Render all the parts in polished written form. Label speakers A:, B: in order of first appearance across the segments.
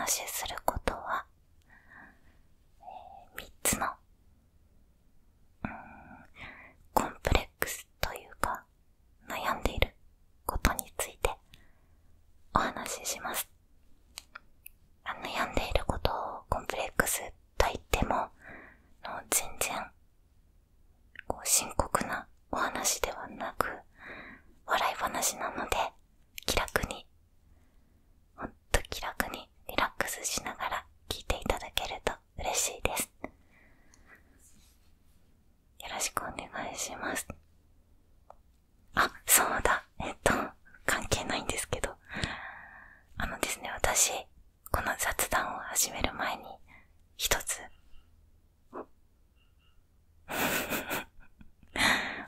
A: 話しすることは、3つのコンプレックスというか悩んでいることについてお話しします。悩んでいることをコンプレックスと言っても全然深刻なお話ではなく笑い話なので、気楽に、ほんと気楽にリラックスしながら聞いていただけると嬉しいです。よろしくお願いします。あ、そうだ、関係ないんですけど、ですね、私この雑談を始める前に一つ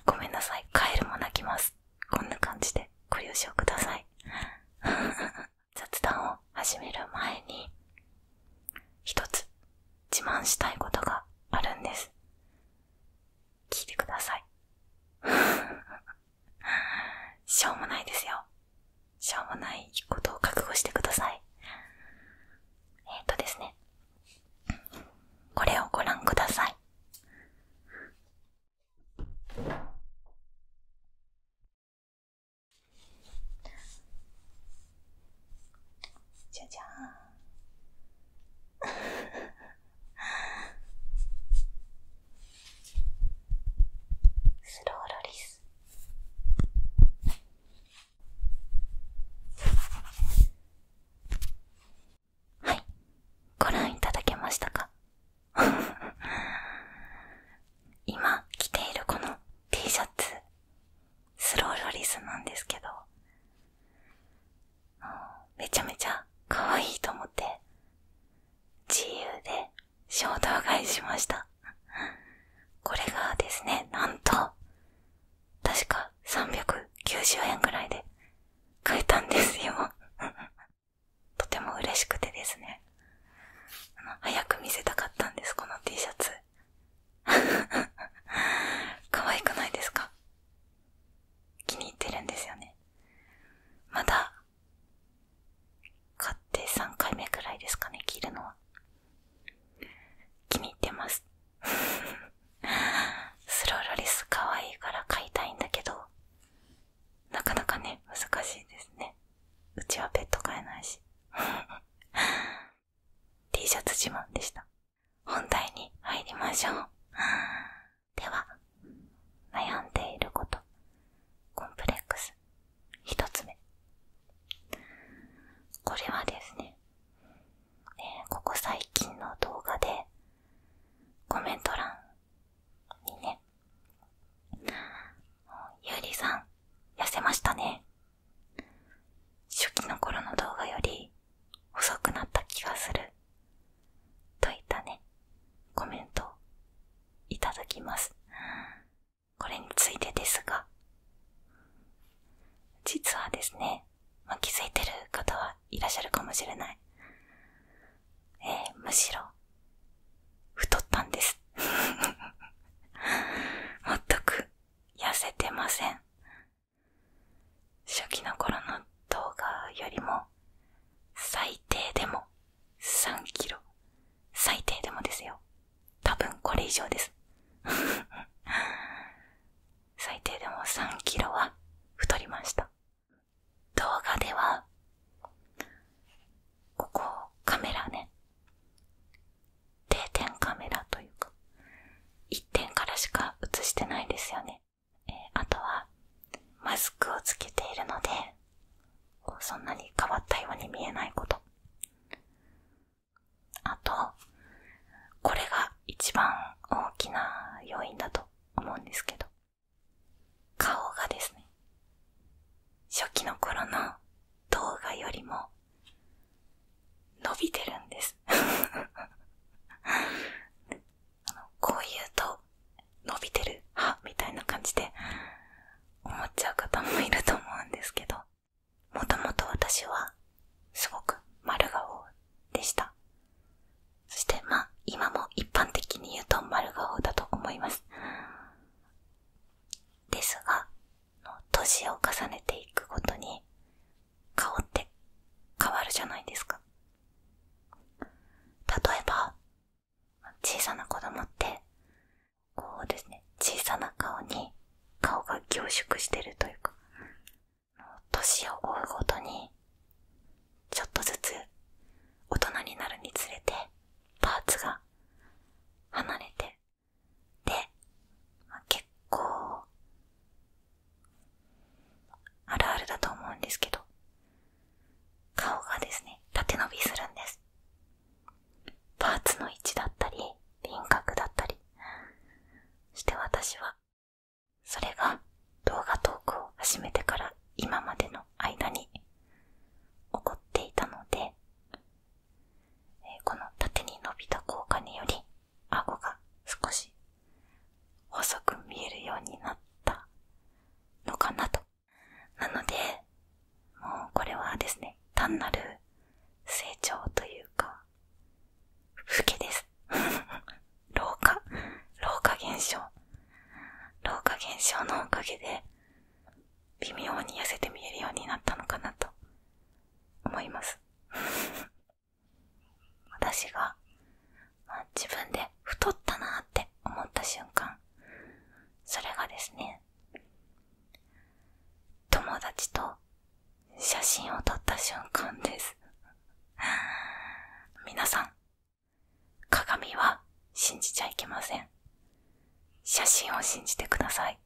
A: ごめんなさい、カエルも鳴きます。こんな感じでご了承ください。雑談を始める前に一つ自慢したいことがあるんです。聞いてください。しょうもないですよ。しょうもないことを覚悟してください。ですね、これをご覧ください。じゃじゃーん。スローロリス。はい、ご覧いただけましたか？今着ているこの T シャツ、スローロリスなんですけど、めちゃめちゃ可愛いと思って自由で衝動買いしました。これがですね、なんと確か390円ぐらいで買えたんですよ。とても嬉しくてですね、早く見せたかったんです、この T シャツ。可愛くないですか？気に入ってるんですよね。まだ買って3回目くらいですかね、着るのは。気に入ってます。スローロリス可愛いから買いたいんだけど、なかなかね、難しいですね。うちはペット飼えないし。T シャツ自慢でした。本題に入りましょう。では、悩んでいること、コンプレックス一つ目。これはですね、ここ最近の動画でコメント欄にね、ゆうりさん痩せましたね、初期の頃の動画より細くなった気がするといったね、コメントをいただきます。これについてですが、実はですね、気づいてる方はいらっしゃるかもしれない。むしろ太ったんです。全く痩せてません。初期の頃の動画よりも最低でも3キロ、最低でもですよ、多分これ以上です。最低でも3キロは太りました。動画ではここカメラね、定点カメラというか1点からしか映してないですよね。あとはマスクをつけているのでそんなに変わったように見えないこと。あと、これが一番大きな要因だと思うんですけど、顔がですね、初期の頃の動画よりも伸びてるんです。こう言うと伸びてる歯みたいな感じで思っちゃう方もいると思うんですけど、もともと私はすごく丸顔でした。そして今も一般的に言うと丸顔だと思います。ですが、年を重ねていくごとに顔って変わるじゃないですか。になるにつれてパーツが離れて、で、結構あるあるだと思うんですけど、顔がですね縦伸びするんです。パーツの位置だったり輪郭だったりして、私はそれが動画投稿を始めてから今までの間に起こっていたので、この縦に伸びた効果により顎が少し細く見えるようになったのかなと。なのでもうこれはですね、単なる成長というか老けです老化現象のおかげで微妙に痩せて見えるようになったのかなと思います私が、自分で太ったなって思った瞬間、それがですね、友達と写真を撮った瞬間です皆さん、鏡は信じちゃいけません。写真を信じてください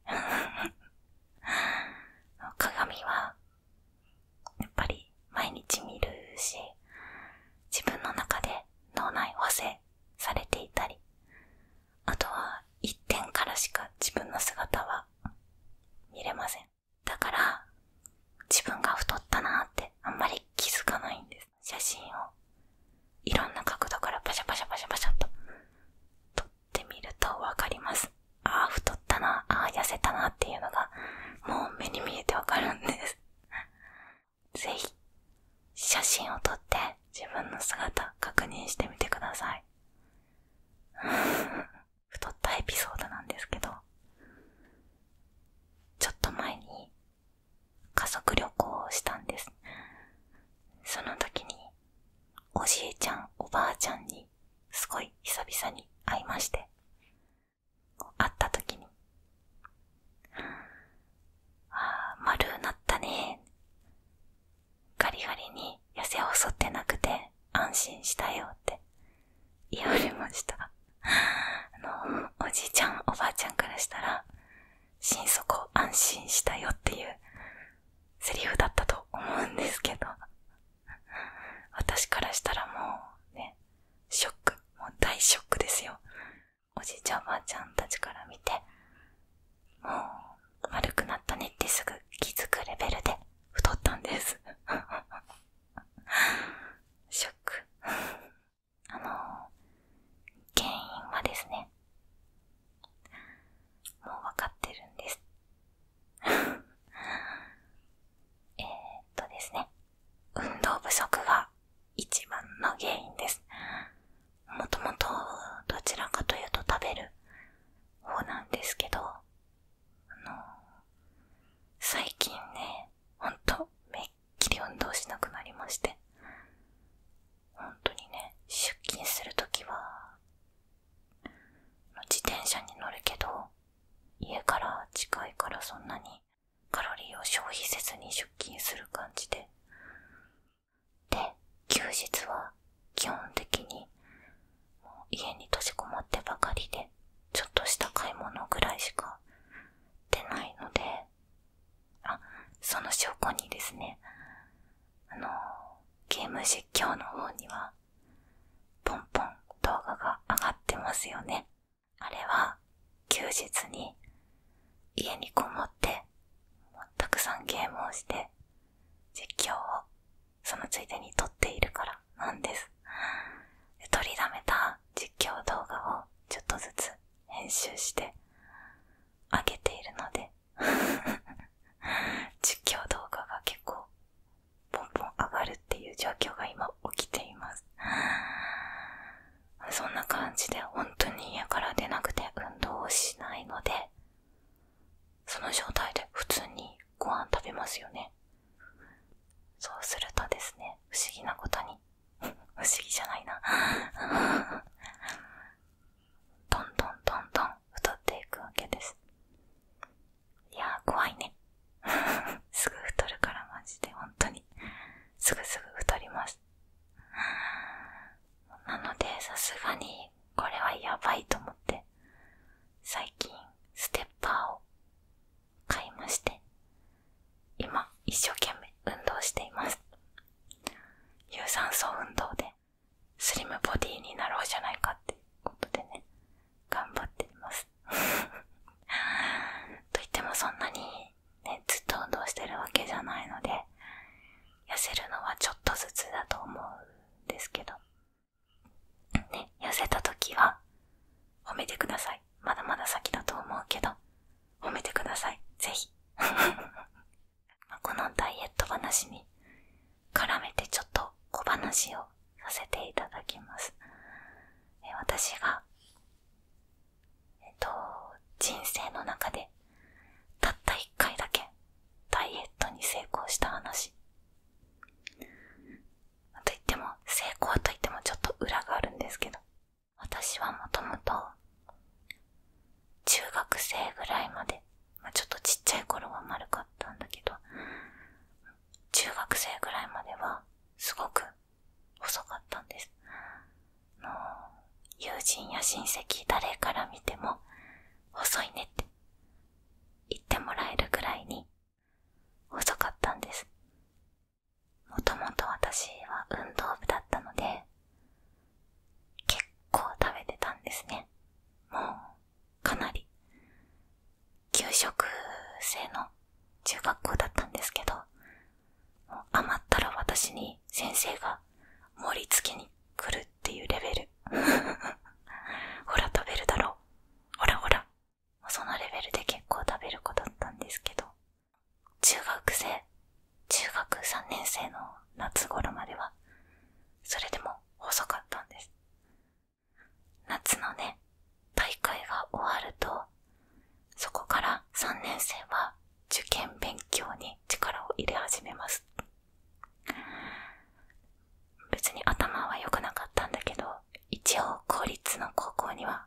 A: 鏡はやっぱり毎日見るし、自分の中で脳内補正されていたり、あとは一点からしか自分の姿は見れません。だから自分が太ったなーってあんまり気づかないんです。写真をいろんな角度からパシャパシャパシャパシャと撮ってみるとわかります。ああ太ったな、ああ痩せたなっていうのがもう目に見えてわかるんですぜひ写真を撮って自分の姿確認してみてください太ったエピソードなんですけど、ちょっと前に家族旅行をしたんです。その時におじいちゃんおばあちゃんにすごい久々に会いまして、会った時に丸なったね、ガリガリに痩せ細ってなくて安心したよって言われましたおじいちゃんおばあちゃんからしたら心底安心したよっていうセリフだったと思うんですけど、私からしたらもうね、ショック、もう大ショックですよ。おじいちゃんおばあちゃんたちから見て、もう丸くなったねってすぐ気づくレベルで太ったんですショック原因はですね、もうわかってるんですですね、運動不足が一番の原因です。もともとどちらかというと食べる方なんですけど、最近ね、ほんとめっきり運動しなくなりまして、本当にね、出勤するときは自転車に乗るけど、家から近いからそんなにカロリーを消費せずに出勤する感じで、休日は基本的にもう家に閉じこもってばかりで、ちょっとした買い物ぐらいしか出ないので、その証拠にですね、ゲーム実況の方にはポンポン動画が上がってますよね。あれは休日に家にこもってたくさんゲームをして実況をそのついでに撮っているからなんです。取りだめた実況動画をちょっとずつ編集して上げているので実況動画が結構ポンポン上がるっていう状況が今起きています。そんな感じで本当に家から出なくて運動をしないので、その状態で普通にご飯食べますよね。そうするとですね、不思議なことに不思議じゃないなどんどんどんどん太っていくわけです。いやー怖いねすぐ太るからマジで本当にすぐ太ります。スリムボディになろうじゃないかってことでね、頑張っています。と言ってもそんなにね、ずっと運動してるわけじゃないので、痩せるのはちょっとずつだと思うんですけど。ね、痩せた時は褒めてください。まだまだ先だと思うけど、褒めてください。ぜひ。このダイエット話に絡めてちょっと小話をさせていただきます。私が、人生の中でたった1回だけダイエットに成功した話。といっても、成功といってもちょっと裏があるんですけど、私はもともと中学生ぐらいまで、ちょっとちっちゃい頃は丸かったんだけど、中学生ぐらいまではすごく細かったんです。友人や親戚誰から見ても細いねって言ってもらえるくらいに細かったんです。もともと私は運動部だったので結構食べてたんですね。もうかなり給食制の中学校だったんですけど、余ったら私に先生が盛り付けに来るっていうレベル。ほら食べるだろう。ほらほら。そのレベルで結構食べる子だったんですけど、中学3年生の夏頃まではそれでも細かったんです。夏のね、大会が終わると、そこから3年生は受験勉強に力を入れ始めます。別に頭は良くなかったんだけど、一応公立の高校には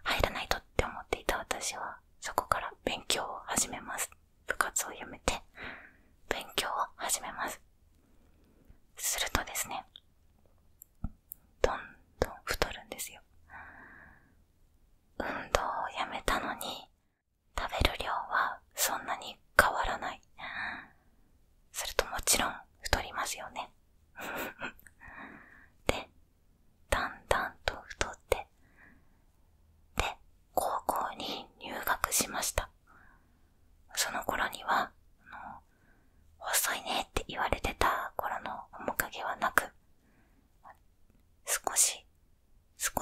A: 入らないとって思っていた私は、そこから勉強を始めます。部活を辞めて勉強を始めます。するとですね、どんどん太るんですよ。運動をやめたのに食べる量はそんなに変わらない。するともちろん太りますよね。で、だんだんと太って、で、高校に入学しました。その頃には細いねって言われてた頃の面影はなく、少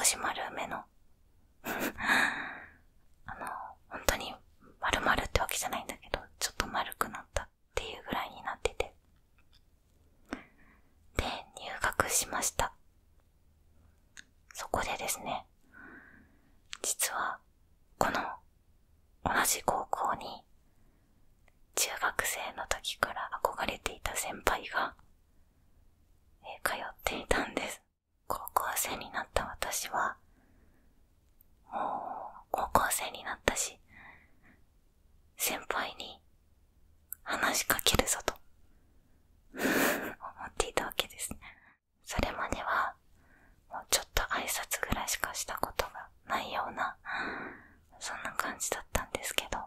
A: し丸めの本当に丸々ってわけじゃないんだけど、ちょっと丸くなったっていうぐらいになってて、で、入学しました。そこでですね、実はこの同じ高校に中学生の時から憧れていた先輩が通っていたんです。高校生になった私は、もう高校生になったし、先輩に話しかけるぞと思っていたわけです。それまではもうちょっと挨拶ぐらいしかしたことがないような、そんな感じだったんですけど、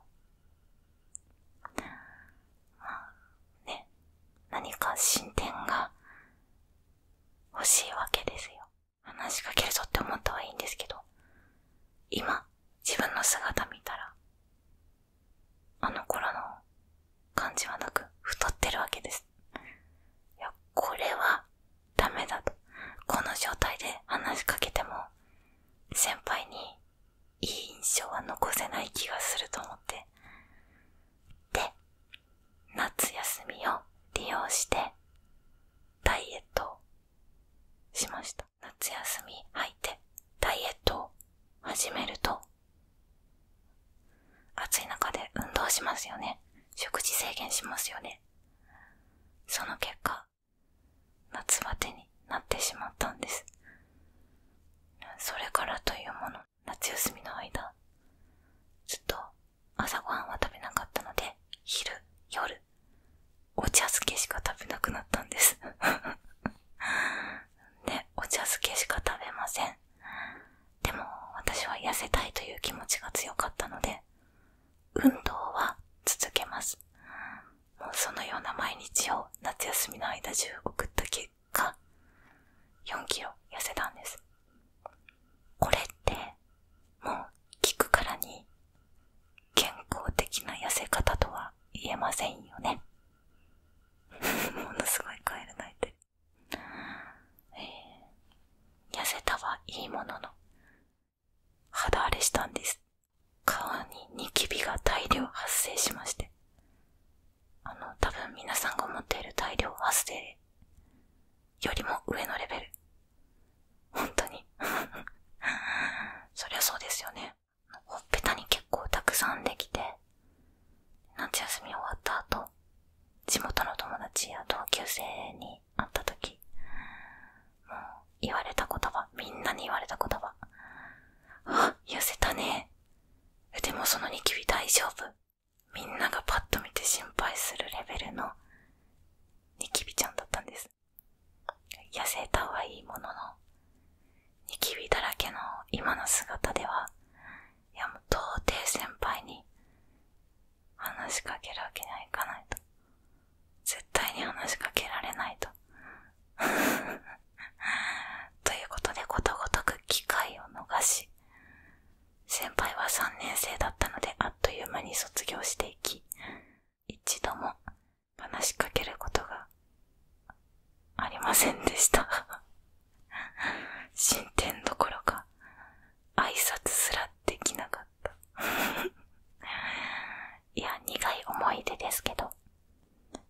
A: ね、何か進展が欲しいわけですよ。話しかけるぞって思ったはいいんですけど、今自分の姿見たらあの頃の感じはなく太ってるわけです。いや、これはダメだと。この状態で話しかけても先輩にいい印象は残せない気がすると思って、で、夏休みを利用してダイエットをしました。夏休み入ってダイエットを始めると、暑い中で運動しますよね。食事制限しますよね。その結果、夏バテになってしまったんです。それからというもの、夏休みの間、ずっと朝ごはんは食べなかったので、昼、夜、お茶漬けしか食べなくなったんです。で、お茶漬けしか食べません。でも、私は痩せたいという気持ちが強かったので、運動は続けます。もうそのような毎日を夏休みの間中送った結果、4キロ痩せたのの、肌荒れしたんです。顔にニキビが大量発生しまして。多分皆さんが思っている大量発生よりも上のレベル。本当に。そりゃそうですよね。ほっぺたに結構たくさんできて、夏休み終わった後、地元の友達や同級生に会った時、もう言われた言葉、みんなに言われた言葉。あ、痩せたね。でもそのニキビ大丈夫？みんながパッと見て心配するレベルのニキビちゃんだったんです。痩せたはいいものの、ニキビだらけの今の姿では、いやもう到底先輩に話しかけるわけにはいかないと。絶対に話しかけられないと。ということでことごとく機会を逃し、先輩は3年生だったのであっという間に卒業していき、一度も話しかけることがありませんでした。進展どころか挨拶すらできなかった。いや、苦い思い出ですけど、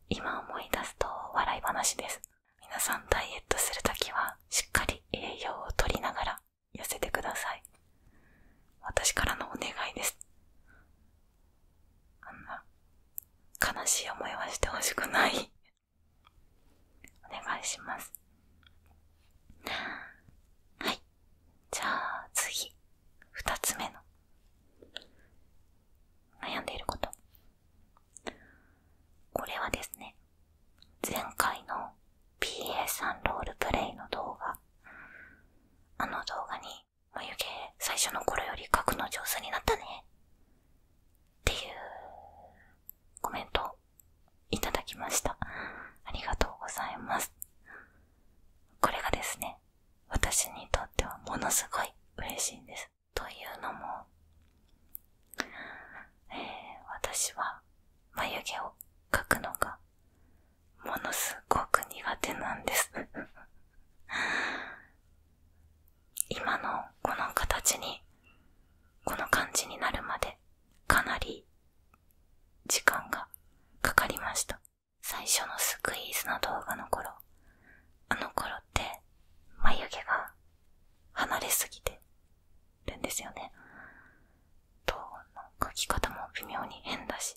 A: 今思い出すと笑い話です。皆さんダイエットするときはしっかり栄養を取りながら痩せてください。私からのお願いです。あんな悲しい思いはしてほしくない。お願いします。はい。じゃあ次、2つ目の悩んでいること。これはですね、前回の PA3 ロールプレイの動画、あの動画に眉毛最初の頃より描くの上手になったねっていうコメントをいただきました。ありがとうございます。これがですね、私にとってはものすごい嬉しいんです。というのも、私は眉毛を描くのがものすごく苦手なんです。今のこの形に、この感じになるまでかなり時間がかかりました。最初のスクイーズの動画の頃、あの頃って眉毛が離れすぎてるんですよね。描き方も微妙に変だし、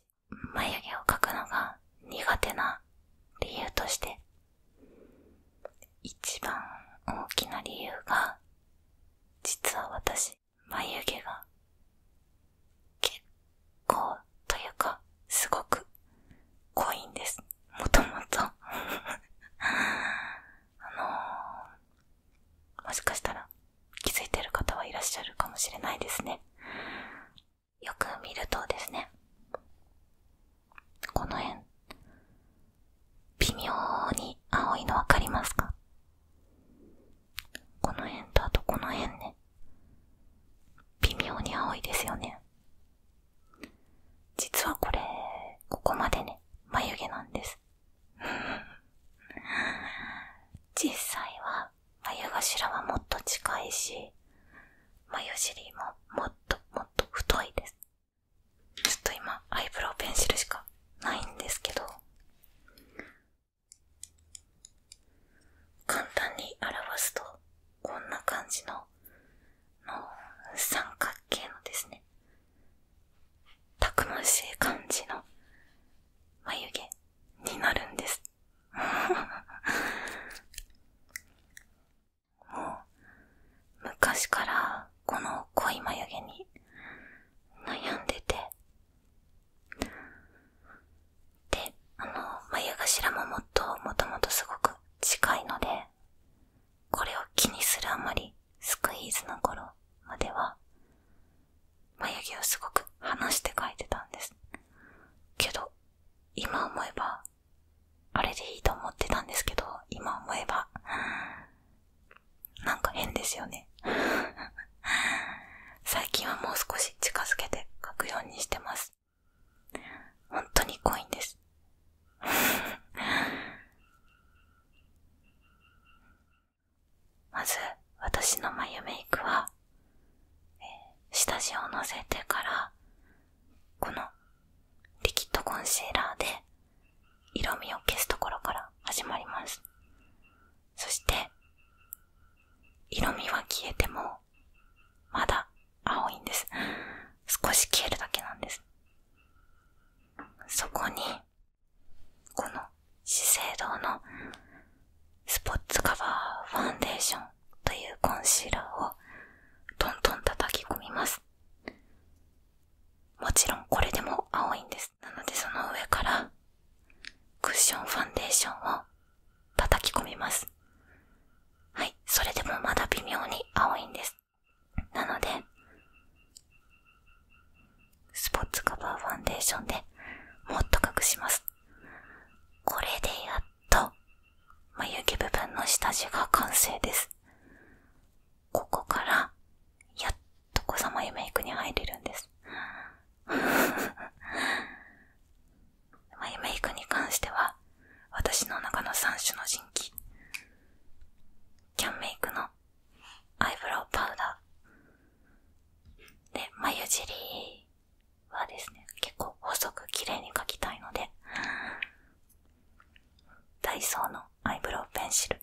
A: 眉毛を描くのが苦手な理由として、一番大きな理由が、実は私、眉毛が結構というかすごく濃いんです。もともともしかしたら気づいてる方はいらっしゃるかもしれないですね。よく見るとですね、この辺微妙に青いのわかりますか？この辺とあとこの辺ね、微妙に青いですよね。実はこれ、ここまでね、眉毛なんです。実際は眉頭はもっと近いし、眉尻ももっともっと太いです。ちょっと今アイブロウペンシルしかないんですけど、簡単に表すとこんな感じの三角形のですね、たくましい感じの眉毛になるんです。もう昔からこの濃い眉毛に悩んでて、で、眉頭ももともとすごく近いので、これを気にするあまりスクイーズの頃までは眉毛をすごく離して描いてたんですけど、今思えばあれでいいと思ってたんですけど、今思えばなんか変ですよね。最近はもう少し近づけて描くようにしてます。本当に濃いんです。まず私の眉メイクはせてから、このリキッドコンシーラーで色味を消すところから始まります。そして色味は消えてもまだ青いんです。少し消えるだけなんです。そこにこの資生堂のスポッツカバーファンデーションというコンシーラーをトントン叩き込みます。もちろんこれでも青いんです。なのでその上からクッションファンデーションを叩き込みます。はい、それでもまだ微妙に青いんです。なのでスポッツカバーファンデーションでもっと隠します。これでやっと眉毛部分の下地が完成です。ここからやっと小さ眉メイクに入れるんです。眉メイクに関しては私の中の3種の神器、キャンメイクのアイブロウパウダーで、眉尻はですね、結構細く綺麗に描きたいので、ダイソーのアイブロウペンシルで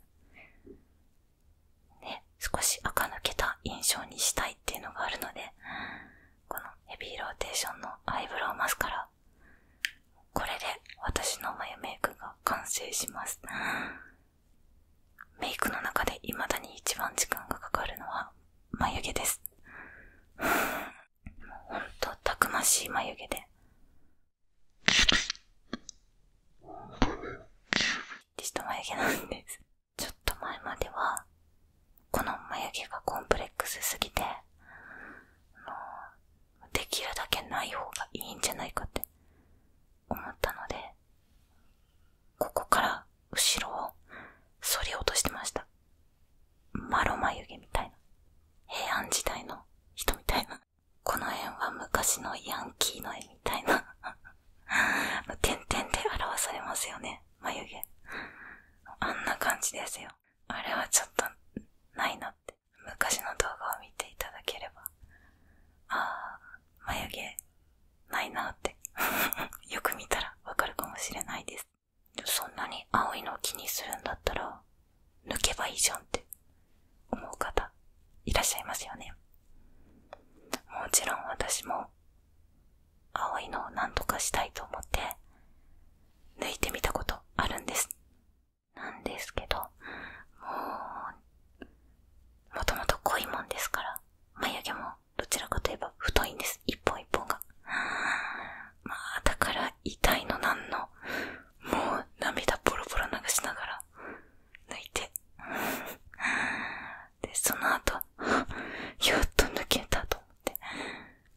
A: 少し垢抜けた印象にしたいっていうのがあるので、このヘビーローテーションのアイブロウマスカラ、これで私の眉メイクが完成します。メイクの中で未だに一番時間がかかるのは眉毛です。ほんとたくましい眉毛でした眉毛なんです。ちょっと前まではこの眉毛がコンプレックスすぎて、できるだけない方がいいんじゃないかって思ったので、ここから後ろを剃り落としてました。マロ眉毛みたいな、平安時代の人みたいな、この辺は昔のヤンキーの絵みたいな点々で表されますよね、眉毛。あんな感じですよ。あれはちょっとないなって、昔の動画を見ていただければ、眉毛ないなってよく見たらわかるかもしれないです。そんなに青いのを気にするんだったら抜けばいいじゃんって思う方いらっしゃいますよね。もちろん私も青いのを何とかしたいと思って抜いてみたことあるんです。なんですけど、もともと濃いもんですから、眉毛もどちらかといえば太いんです。一本一本が。だから痛いのなんの、もう涙ボロボロ流しながら抜いてで、その後やっと抜けたと思って、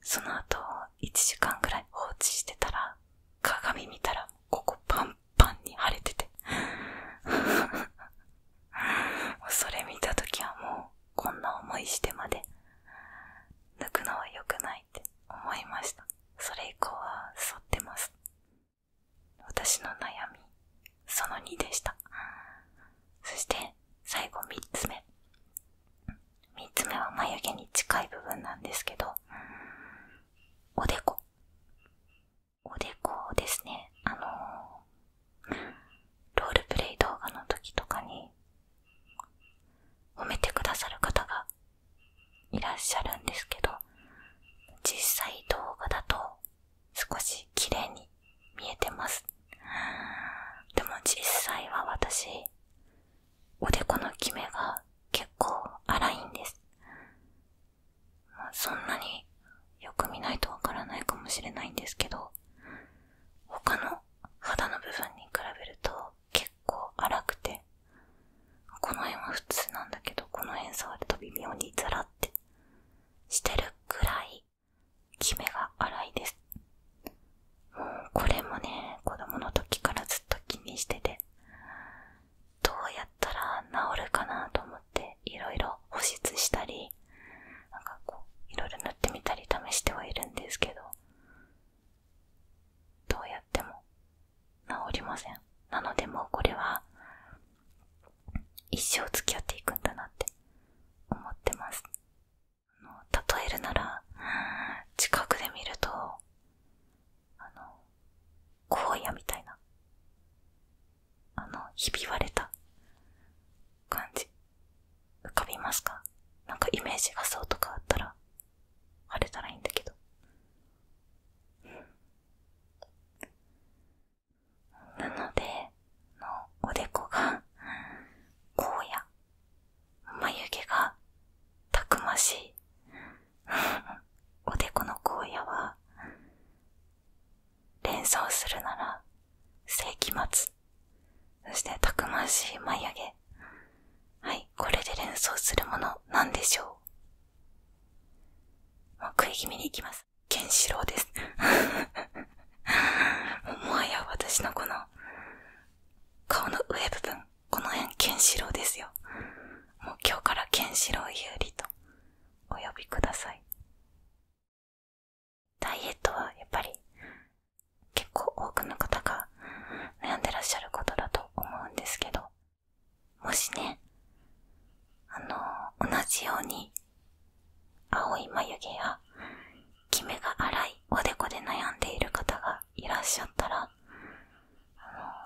A: その後1時間ぐらい放置してたら、鏡見たらここパンパンに腫れててそれ見たときはもうこんな思いしてまで抜くのは良くないって思いました。それ以降は剃ってます。私の悩みその2でした。そして最後3つ目は眉毛に近い部分なんですけど、おでこですね。ロールプレイ動画の時とかに褒めてくださる方がいらっしゃるんですけど、実際動画だと少し綺麗に見えてます。でも実際は私、おでこのキメが結構粗いんです。そんなによく見ないとわからないかもしれないんですけど、他の肌の部分に比べると結構粗くて、この辺は普通なんだけど、この辺触ると微妙にザラってしてるくらいキメが粗いです。もうこれもね、子供の時からずっと気にしてて、どうやったら治るかなと思ってますか？なんかイメージ画像とかあったら貼れたらいいんだけど。なのでおでこが荒野、眉毛がたくましいおでこの荒野は連想するなら世紀末、そしてたくましい眉毛、はい、これで連想するものなんでしょう？もう食い気味にいきます。ケンシロウですもはや私のこの顔の上部分、この辺ケンシロウですよ。もう今日からケンシロウ有利とお呼びください。ダイエットはやっぱり結構多くの方が悩んでらっしゃることだと思うんですけど、もしね、同じように青い眉毛やキメが粗いおでこで悩んでいる方がいらっしゃったら、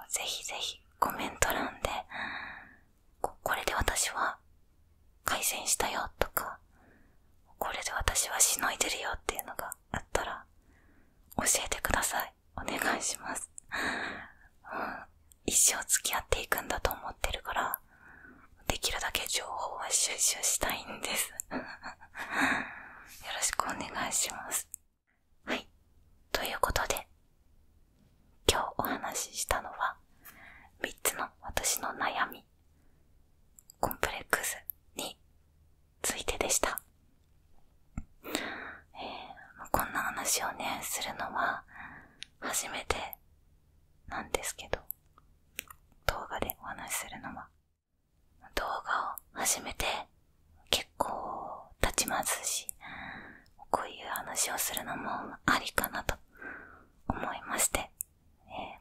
A: ぜひぜひコメント欄でこれで私は改善したよとか、これで私はしのいでるよっていうのがあったら教えてください。お願いします。一生付き合っていくんだと思ってるから、できるだけ情報は収集したいんですよろしくお願いします。はい、ということで今日お話ししたのは3つの私の悩み、コンプレックスについてでした。こんな話をねするのは初めてなんですけど、動画でお話しするのは、動画を始めて結構経ちますし、こういう話をするのもありかなと思いまして、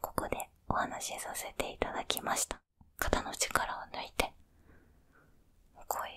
A: ここでお話しさせていただきました。肩の力を抜いて、こうい